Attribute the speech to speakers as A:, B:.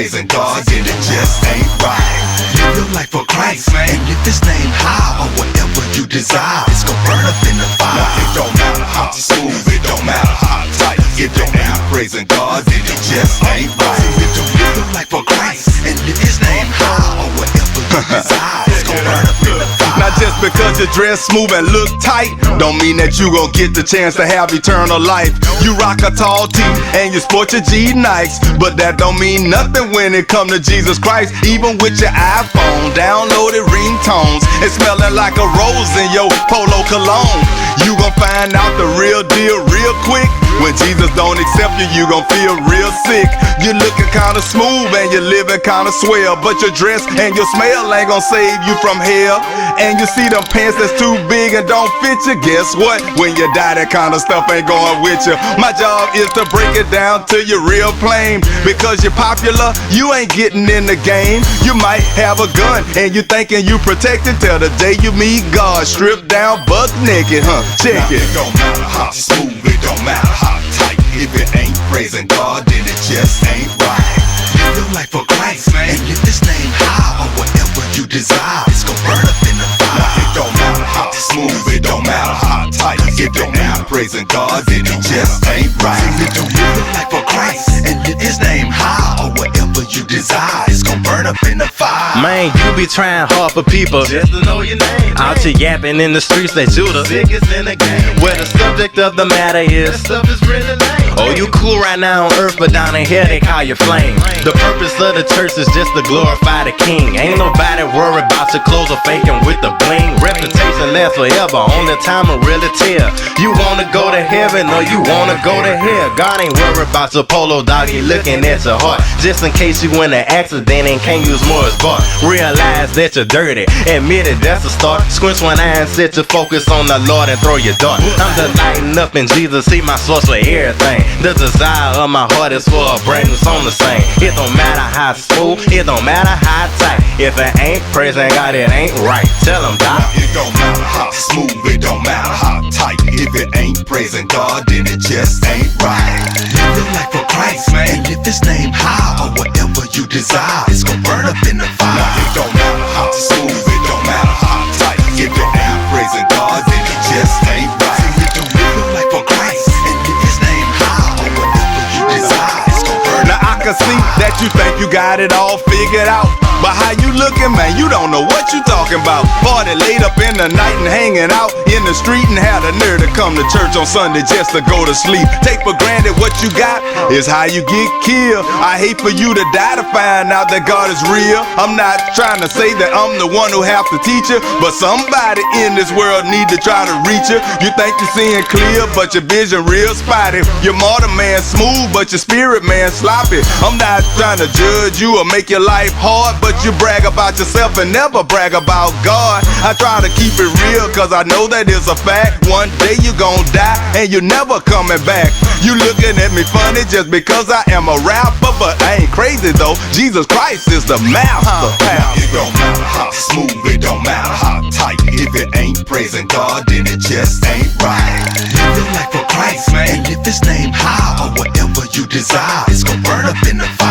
A: praising God, then it just ain't right. Live your life for Christ, man, and lift His name high, or whatever you desire, it's gonna burn up in the fire. It don't matter how smooth, it don't matter how tight. If you ain't praising God, then it just ain't right. If you live your life for Christ and lift His name high, or whatever you desire, it's gonna burn up in the fire.
B: Now just because you dress smooth and look tight, don't mean that you gon' get the chance to have eternal life. You rock a tall tee and you sport your G Nikes, but that don't mean nothing when it come to Jesus Christ. Even with your iPhone, downloaded ringtones, and smelling like a rose in your polo cologne, you gon' find out the real deal real quick. When Jesus don't accept you, you gon' feel real sick. You're looking kinda smooth and you're living kinda swell, but your dress and your smell ain't gon' save you from hell. And you see them pants that's too big and don't fit you, guess what? When you die, that kind of stuff ain't going with you. My job is to break it down to your real plain. Because you're popular, you ain't getting in the game. You might have a gun and you thinking you protected till the day you meet God, stripped down buck naked, huh? Check it.
A: It don't matter how smooth, it don't matter how tight. If it ain't praising God, then it just ain't right. Live your life for Christ, man, and lift His name high, or whatever you desire, it's gonna burn up in the fire. It don't matter how smooth, it don't matter how tight. If it ain't praising God, then it just ain't right. If you live your life for Christ and lift His name high, or whatever you desire, it's gonna burn up in the fire.
C: Man, you be trying hard for people
A: Just to know your name,
C: out here yapping in the streets that you the
A: biggest in the game.
C: where the subject of the matter is.
A: Stuff is really lame.
C: Oh, you cool right now on earth, but down in here they call you flame. The purpose of the church is just to glorify the King. Ain't nobody worried about your clothes or faking with the bling. Reputation lasts forever, only time will really tell. You wanna go to heaven or you wanna go to hell. God ain't worried about your polo dog, he looking at your heart. Just in case you in an accident and can't use more as bar. Realize that you're dirty, admit it, that's a start. Squinch one eye and set your focus on the Lord and throw your dart. I'm delighting up in Jesus, see my source for everything. The desire of my heart is for a brand new song to sing. It don't matter how smooth, it don't matter how tight. If it ain't praising God, it ain't right. Tell them, Doc.
A: It don't matter how smooth, it don't matter how tight. If it ain't praising God, then it just ain't right. Live your life for Christ, man, and lift His name high, or whatever you desire, it's gonna burn up in the fire. It don't matter how smooth, it don't matter how tight. If it ain't praising God, then it just ain't right. If you live your life for Christ and lift His name high, or whatever you desire, it's gonna burn
B: Now I can see that you think you got it all figured out, but how you looking, man, you don't know what you talking about. Party late up in the night and hanging out in the street and had the nerve to come to church on Sunday just to go to sleep. Take for granted what you got is how you get killed. I hate for you to die to find out that God is real. I'm not trying to say that I'm the one who have to teach you, but somebody in this world need to try to reach you. You think you're seeing clear, but your vision real spotty. Your mortal man smooth, but your spirit man sloppy. I'm not trying to judge you or make your life hard, but you brag about yourself and never brag about God. I try to keep it real, cause I know that is a fact. One day you gon' die and you're never coming back. You looking at me funny just because I am a rapper, but I ain't crazy though. Jesus Christ is the master.
A: It don't matter how smooth, it don't matter how tight. If it ain't praising God, then it just ain't right. Live your life for Christ, man, and lift His name high, or whatever you desire, it's gonna burn up in the fire.